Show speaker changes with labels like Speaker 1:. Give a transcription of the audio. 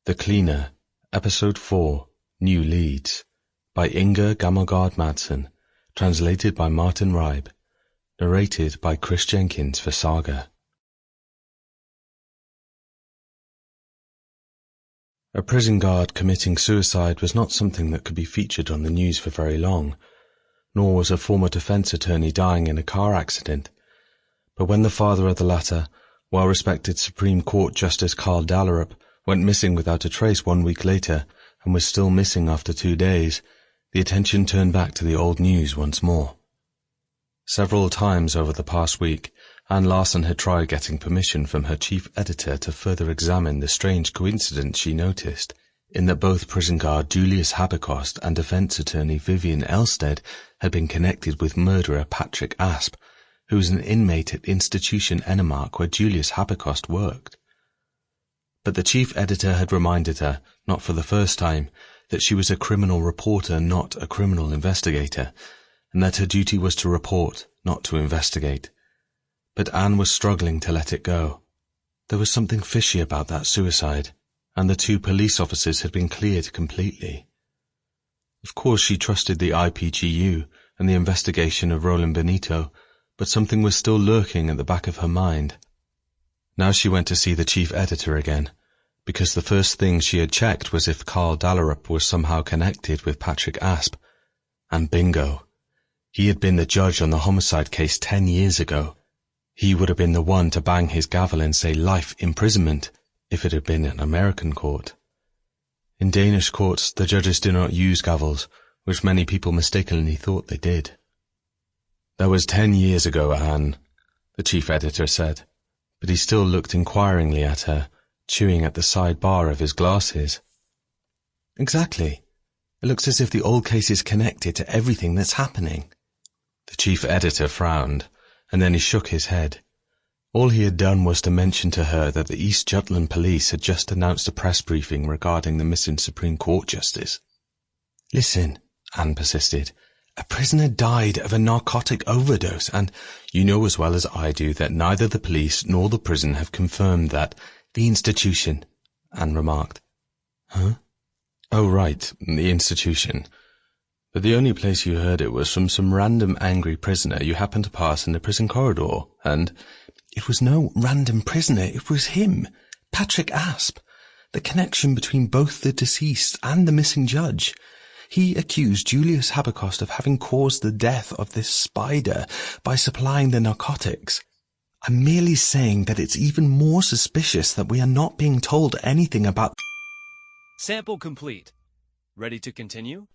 Speaker 1: The Cleaner, Episode 4, New Leads, by Gammelgaard Madsen, translated by Martin Reib, narrated by Chris Jenkins for SAGA. A prison guard committing suicide was not something that could be featured on the news for very long, nor was a former defense attorney dying in a car accident. But when the father of the latter, well-respected Supreme Court Justice Karl Dallerup, went missing without a trace 1 week later and was still missing after 2 days, the attention turned back to the old news once more. Several times over the past week, Larsen had tried getting permission from her chief editor to further examine the strange coincidence she noticed, in that both prison guard Julius Habekost and defense attorney Vivian Elstead had been connected with murderer Patrick Asp, who was an inmate at Institution Enemark where Julius Habekost worked. But the chief editor had reminded her, not for the first time, that she was a criminal reporter, not a criminal investigator, and that her duty was to report, not to investigate. But Anne was struggling to let it go. There was something fishy about that suicide, and the 2 police officers had been cleared completely. Of course she trusted the IPGU and the investigation of Roland Benito, but something was still lurking at the back of her mind. Now she went to see the chief editor again, because the first thing she had checked was if Karl Dallerup was somehow connected with Patrick Asp. And bingo. He had been the judge on the homicide case 10 years ago. He would have been the one to bang his gavel and say life imprisonment, if it had been an American court. In Danish courts, the judges do not use gavels, which many people mistakenly thought they did. That was 10 years ago, Anne, the chief editor said, but he still looked inquiringly at her, chewing at the side bar of his glasses. Exactly. It looks as if the old case is connected to everything that's happening. The chief editor frowned, and then he shook his head. All he had done was to mention to her that the East Jutland police had just announced a press briefing regarding the missing Supreme Court justice. Listen, Anne persisted. A prisoner died of a narcotic overdose, and you know as well as I do that neither the police nor the prison have confirmed that. The institution, Anne remarked. Huh? Oh, right, the institution. But the only place you heard it was from some random angry prisoner you happened to pass in the prison corridor, and it was no random prisoner, it was him, Patrick Asp, the connection between both the deceased and the missing judge. He accused Julius Habekost of having caused the death of this spider by supplying the narcotics. I'm merely saying that it's even more suspicious that we are not being told anything about...
Speaker 2: Sample complete. Ready to continue?